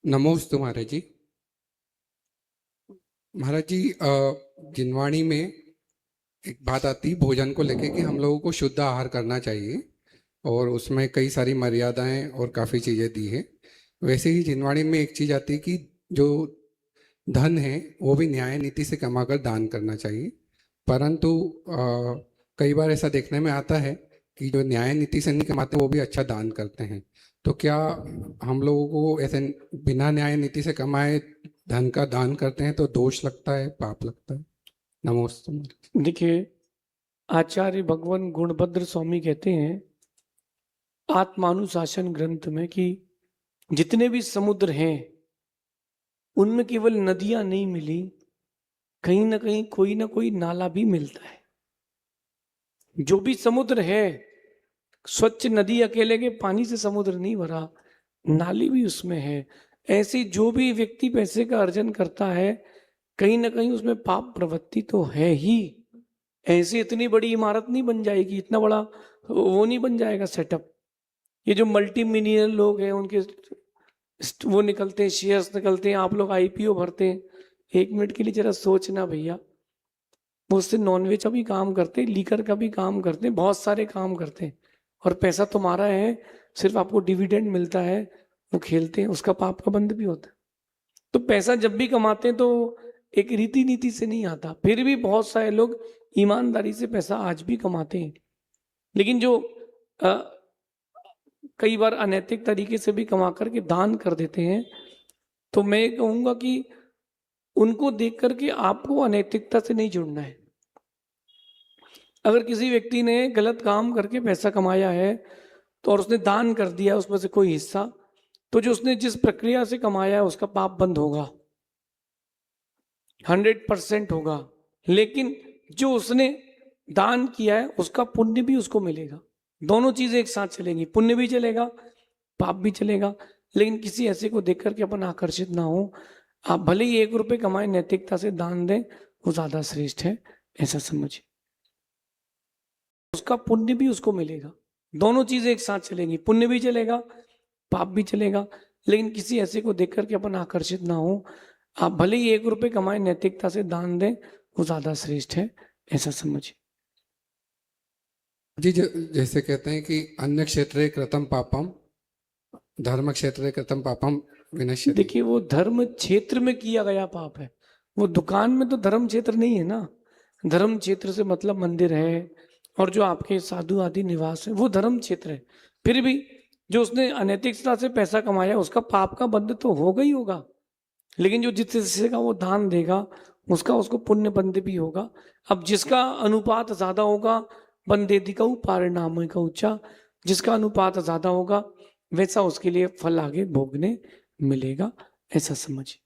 नमोस्तु महाराज जी। महाराज जी, जिनवाणी में एक बात आती भोजन को लेके कि हम लोगों को शुद्ध आहार करना चाहिए और उसमें कई सारी मर्यादाएं और काफ़ी चीज़ें दी है। वैसे ही जिनवाणी में एक चीज़ आती है कि जो धन है वो भी न्याय नीति से कमाकर दान करना चाहिए। परंतु कई बार ऐसा देखने में आता है कि जो न्याय नीति से नहीं कमाते वो भी अच्छा दान करते हैं। तो क्या हम लोगों को ऐसे बिना न्याय नीति से कमाए धन का दान करते हैं तो दोष लगता है, पाप लगता है? नमस्ते। देखिए, आचार्य भगवान गुणभद्र स्वामी कहते हैं आत्मानुशासन ग्रंथ में कि जितने भी समुद्र हैं उनमें केवल नदियां नहीं मिली, कहीं ना कहीं कोई ना कोई नाला भी मिलता है। जो भी समुद्र है, स्वच्छ नदी अकेले के पानी से समुद्र नहीं भरा, नाली भी उसमें है। ऐसे जो भी व्यक्ति पैसे का अर्जन करता है, कहीं ना कहीं उसमें पाप प्रवृत्ति तो है ही। ऐसे इतनी बड़ी इमारत नहीं बन जाएगी, इतना बड़ा वो नहीं बन जाएगा सेटअप। ये जो मल्टी मिलियनर लोग हैं उनके वो निकलते हैं, शेयर्स निकलते हैं, आप लोग आईपीओ भरते हैं। एक मिनट के लिए जरा सोचना भैया, वो उससे नॉनवेज का भी काम करते हैं, लीकर का भी काम करते हैं, बहुत सारे काम करते हैं, और पैसा तुम्हारा है, सिर्फ आपको डिविडेंड मिलता है। वो खेलते हैं, उसका पाप का बंद भी होता है। तो पैसा जब भी कमाते हैं तो एक रीति नीति से नहीं आता। फिर भी बहुत सारे लोग ईमानदारी से पैसा आज भी कमाते हैं, लेकिन जो कई बार अनैतिक तरीके से भी कमा करके दान कर देते हैं, तो मैं कहूंगा कि उनको देख करके आपको अनैतिकता से नहीं जुड़ना है। अगर किसी व्यक्ति ने गलत काम करके पैसा कमाया है तो और उसने दान कर दिया उसमें से कोई हिस्सा, तो जो उसने जिस प्रक्रिया से कमाया है उसका पाप बंद होगा, 100% होगा। लेकिन जो उसने दान किया है उसका पुण्य भी उसको मिलेगा। दोनों चीजें एक साथ चलेंगी, पुण्य भी चलेगा, पाप भी चलेगा। लेकिन किसी ऐसे को देख करके अपन आकर्षित ना हो। आप भले ही 1 रुपए कमाए, नैतिकता से दान दें, वो ज्यादा श्रेष्ठ है, ऐसा समझिए। उसका पुण्य भी उसको मिलेगा। दोनों चीजें एक साथ चलेंगी, पुण्य भी चलेगा, पाप भी चलेगा। लेकिन किसी ऐसे को देख करके अपन आकर्षित ना हो। आप भले ही 1 रुपए कमाए, नैतिकता से दान दें, वो ज्यादा श्रेष्ठ है, ऐसा समझिए। जी, जैसे कहते हैं कि अन्य क्षेत्रे कृतं पापम धर्म क्षेत्रे कृतं पापम विनश्यति। देखिए, वो धर्म क्षेत्र में किया गया पाप है, वो दुकान में तो धर्म क्षेत्र नहीं है ना। धर्म क्षेत्र से मतलब मंदिर है और जो आपके साधु आदि निवास है वो धर्म क्षेत्र है। फिर भी जो उसने अनैतिकता से पैसा कमाया उसका पाप का बंध तो होगा ही होगा। लेकिन जो जिस हिस्से का वो दान देगा उसका उसको पुण्य बंध भी होगा। अब जिसका अनुपात ज्यादा होगा, बंदेदिकऊ पारिणाम का ऊंचा, जिसका अनुपात ज्यादा होगा वैसा उसके लिए फल आगे भोगने मिलेगा, ऐसा समझिए।